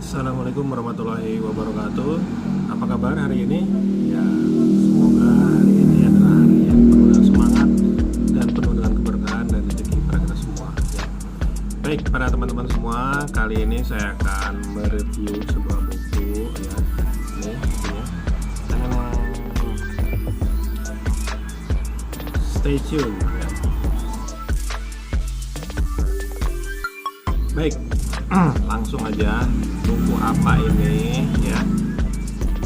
Assalamualaikum warahmatullahi wabarakatuh. Apa kabar hari ini? Ya, semoga hari ini adalah hari yang penuh dengan semangat dan penuh dengan keberkahan dan rezeki para kita semua. Ya. Baik, para teman-teman semua, kali ini saya akan mereview sebuah buku. Ya, ini bukunya. Stay tune. Ya. Baik. Langsung aja, buku apa ini ya?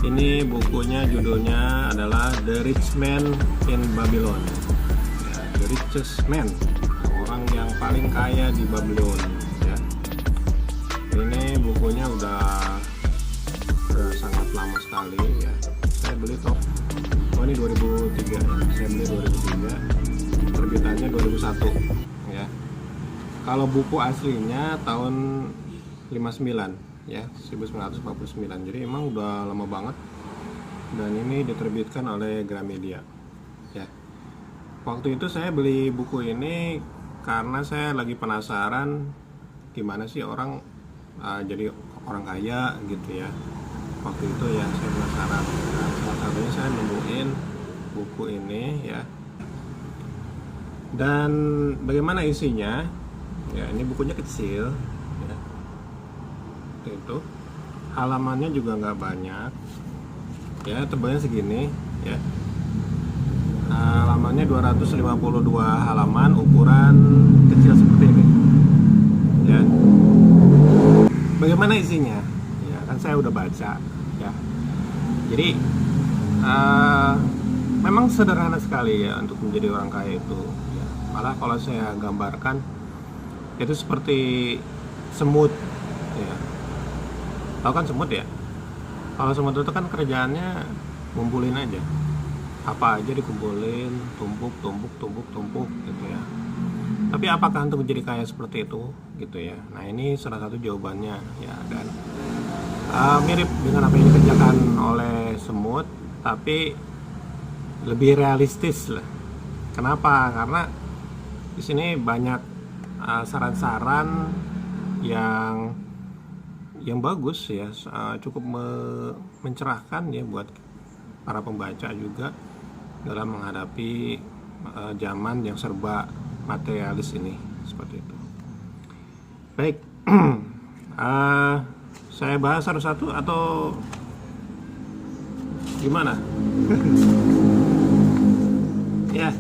Ini bukunya judulnya adalah The Rich Man in Babylon ya, The Richest Man, orang yang paling kaya di Babylon ya. Ini bukunya udah sangat lama sekali ya. Saya beli ini 2003 ya. Saya beli 2003, terbitannya 2001 ya. Kalau buku aslinya tahun 59 ya, 1949. Jadi emang udah lama banget. Dan ini diterbitkan oleh Gramedia. Ya. Waktu itu saya beli buku ini karena saya lagi penasaran gimana sih orang jadi orang kaya gitu ya. Waktu itu ya saya penasaran. Nah, salah satunya saya nemuin buku ini ya. Dan bagaimana isinya? Ya, ini bukunya kecil ya. Itu halamannya juga nggak banyak ya, tebalnya segini ya. Halamannya 252 halaman, ukuran kecil seperti ini ya. Bagaimana isinya? Ya kan saya udah baca ya. Jadi memang sederhana sekali ya untuk menjadi orang kaya itu ya. Malah kalau saya gambarkan itu seperti semut ya. Tahu kan semut ya? Kalau semut itu kan kerjaannya ngumpulin aja, apa aja dikumpulin, tumpuk gitu ya. Tapi apakah untuk menjadi kaya seperti itu gitu ya? Nah, ini salah satu jawabannya ya. Dan mirip dengan apa yang dikerjakan oleh semut, tapi lebih realistis lah. Kenapa? Karena di sini banyak saran-saran yang bagus ya, cukup mencerahkan ya buat para pembaca juga dalam menghadapi zaman yang serba materialis ini, seperti itu. Baik, saya bahas satu-satu atau gimana? Ya,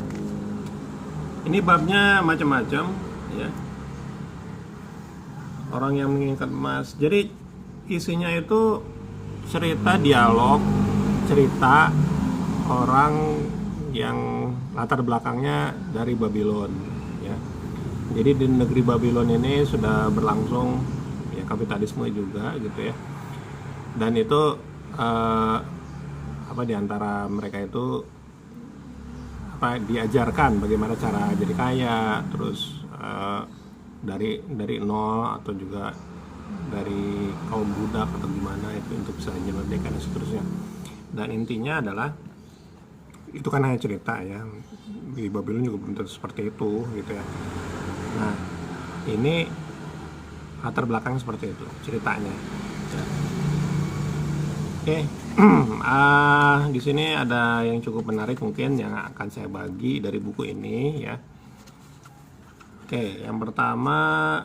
ini babnya macam-macam ya. Orang yang menginginkan emas. Jadi isinya itu cerita dialog, cerita orang yang latar belakangnya dari Babylon ya. Jadi di negeri Babylon ini sudah berlangsung ya kapitalisme juga gitu ya. Dan itu diantara mereka itu diajarkan bagaimana cara jadi kaya, terus dari nol atau juga dari kaum budak atau gimana itu untuk bisa menyelesaikan dan seterusnya. Dan intinya adalah itu kan hanya cerita ya, di Babylon juga belum tentu seperti itu gitu ya. Nah, ini latar belakang seperti itu ceritanya ya. Oke. Di sini ada yang cukup menarik mungkin yang akan saya bagi dari buku ini ya. Oke, yang pertama,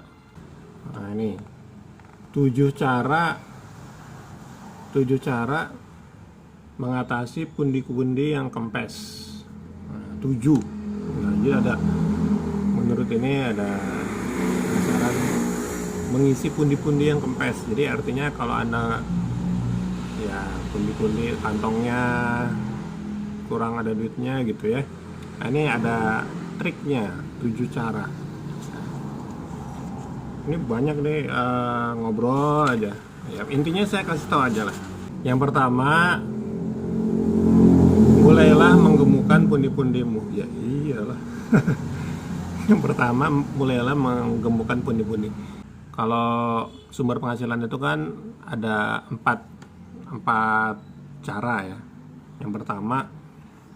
nah ini 7 cara mengatasi pundi-pundi yang kempes. Nah, 7. Nah, jadi ada, menurut ini ada saran mengisi pundi-pundi yang kempes. Jadi artinya kalau Anda ya pundi-pundi kantongnya kurang ada duitnya gitu ya. Nah, ini ada triknya, 7 cara. Ini banyak deh, ngobrol aja ya. Intinya saya kasih tahu aja lah. Yang pertama, mulailah menggemukkan pundi-pundimu. Ya iyalah. Yang pertama, mulailah menggemukkan pundi-pundi. Kalau sumber penghasilan itu kan ada empat cara ya. Yang pertama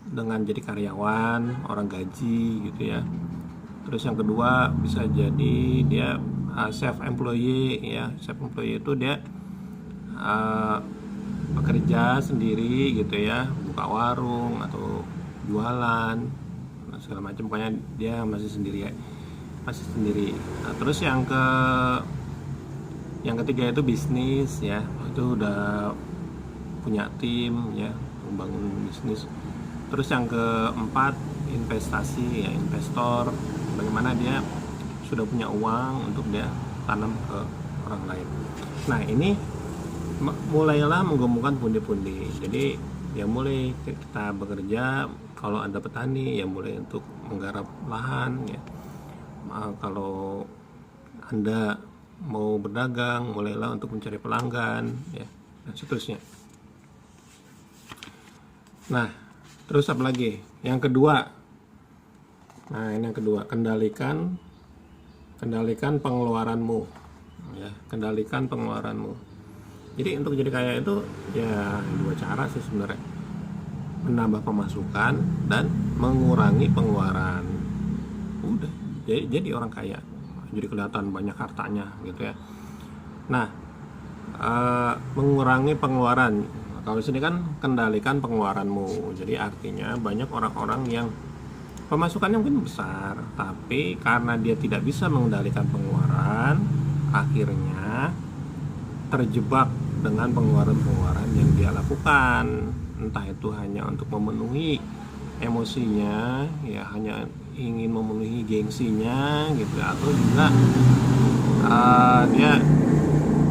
dengan jadi karyawan, orang gaji gitu ya. Terus yang kedua bisa jadi dia self employee ya. Self employee itu dia uh, bekerja sendiri gitu ya, buka warung atau jualan segala macam, pokoknya dia masih sendiri. Nah, terus yang ketiga itu bisnis ya, itu udah punya tim ya, membangun bisnis. Terus yang keempat investasi ya, investor, bagaimana dia sudah punya uang untuk dia tanam ke orang lain. Nah ini mulailah menggabungkan pundi-pundi. Jadi ya mulai kita bekerja, kalau ada petani ya mulai untuk menggarap lahan ya. Kalau Anda mau berdagang, mulailah untuk mencari pelanggan ya, dan seterusnya. Nah, terus apa lagi? Yang kedua. Nah, ini yang kedua, kendalikan pengeluaranmu ya, kendalikan pengeluaranmu. Jadi untuk jadi kaya itu ya dua cara sih sebenarnya. Menambah pemasukan dan mengurangi pengeluaran. Udah, jadi orang kaya. Jadi kelihatan banyak hartanya gitu ya. Nah, mengurangi pengeluaran. Kalau di sini kan kendalikan pengeluaranmu. Jadi artinya banyak orang-orang yang pemasukannya mungkin besar, tapi karena dia tidak bisa mengendalikan pengeluaran, akhirnya terjebak dengan pengeluaran-pengeluaran yang dia lakukan. Entah itu hanya untuk memenuhi emosinya, ya hanya ingin memenuhi gengsinya gitu, atau juga dia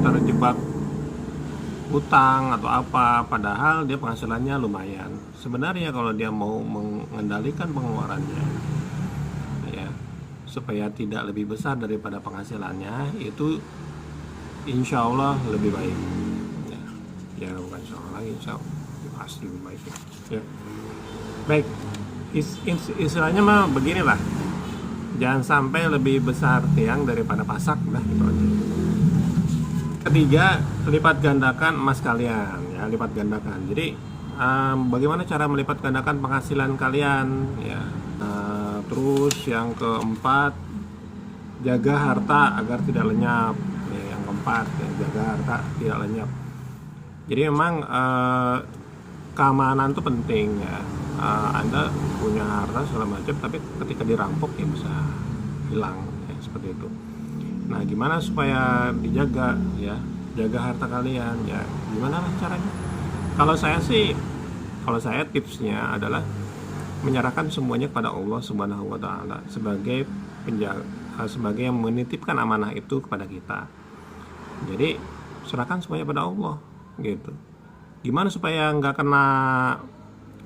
terjebak utang atau apa, padahal dia penghasilannya lumayan. Sebenarnya kalau dia mau mengendalikan pengeluarannya ya, supaya tidak lebih besar daripada penghasilannya, itu insya Allah lebih baik ya, bukan insya Allah lagi, insya Allah pasti lebih baik ya. Baik, istilahnya mah beginilah, jangan sampai lebih besar tiang daripada pasak, nah gitu aja. Ketiga, lipat gandakan emas kalian ya, lipat gandakan. Jadi bagaimana cara melipat gandakan penghasilan kalian ya. Terus yang keempat, jaga harta agar tidak lenyap ya, yang keempat ya, jaga harta tidak lenyap. Jadi memang keamanan itu penting ya. Anda punya harta segala macam, tapi ketika dirampok ya bisa hilang ya, seperti itu. Nah, gimana supaya dijaga ya, jaga harta kalian ya? Gimana lah caranya? Kalau saya tipsnya adalah menyerahkan semuanya kepada Allah Subhanahu wa taala sebagai penjaga, sebagai yang menitipkan amanah itu kepada kita. Jadi, serahkan semuanya pada Allah gitu. Gimana supaya nggak kena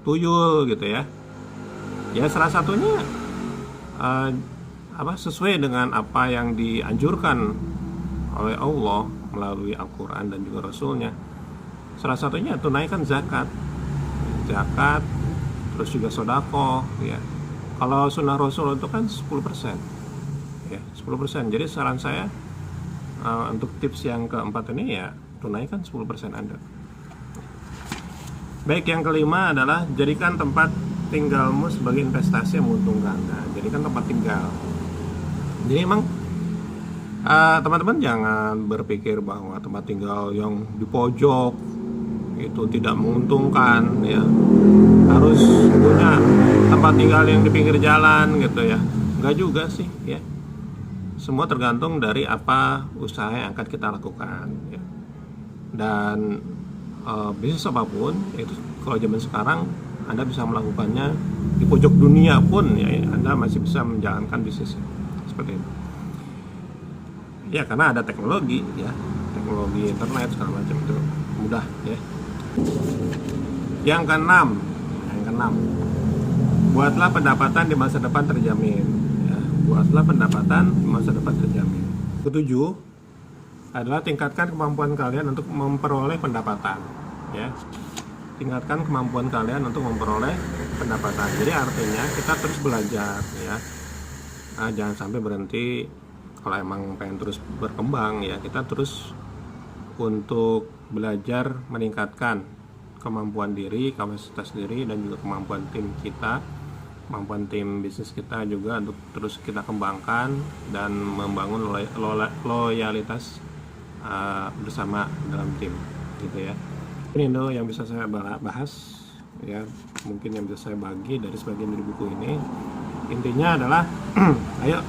tuyul gitu ya? Ya salah satunya sesuai dengan apa yang dianjurkan oleh Allah melalui Al-Quran dan juga Rasulnya. Salah satunya tunaikan zakat, terus juga sodako ya. Kalau sunnah Rasul itu kan 10% ya, 10%. Jadi saran saya untuk tips yang keempat ini ya, tunaikan 10% Anda. Baik, yang kelima adalah jadikan tempat tinggalmu sebagai investasi yang menguntungkan. Nah, jadikan tempat tinggal. Jadi emang teman-teman jangan berpikir bahwa tempat tinggal yang di pojok itu tidak menguntungkan ya, harus punya tempat tinggal yang di pinggir jalan gitu ya. Enggak juga sih ya. Semua tergantung dari apa usaha yang akan kita lakukan ya. Dan bisnis apapun itu, kalau zaman sekarang Anda bisa melakukannya di pojok dunia pun ya, Anda masih bisa menjalankan bisnis seperti itu ya, karena ada teknologi ya, teknologi internet segala macam itu mudah ya. Yang keenam, buatlah pendapatan di masa depan terjamin ya, buatlah pendapatan di masa depan terjamin. Ketujuh adalah tingkatkan kemampuan kalian untuk memperoleh pendapatan ya. Tingkatkan kemampuan kalian untuk memperoleh pendapatan. Jadi artinya kita terus belajar ya. Jangan sampai berhenti. Kalau emang pengen terus berkembang ya, kita terus untuk belajar meningkatkan kemampuan diri, kapasitas diri, dan juga kemampuan tim kita, kemampuan tim bisnis kita juga untuk terus kita kembangkan dan membangun loyalitas bersama dalam tim. gitu ya. Ini dong yang bisa saya bahas ya, mungkin yang bisa saya bagi dari sebagian dari buku ini. Intinya adalah ayo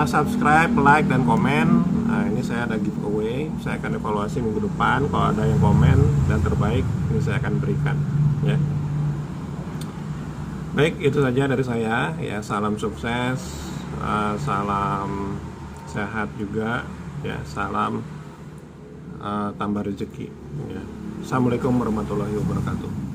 subscribe, like, dan komen. Nah, ini saya ada giveaway, saya akan evaluasi minggu depan. Kalau ada yang komen dan terbaik, ini saya akan berikan ya. Baik, itu saja dari saya ya. Salam sukses, salam sehat juga ya, salam tambah rezeki ya. Assalamualaikum warahmatullahi wabarakatuh.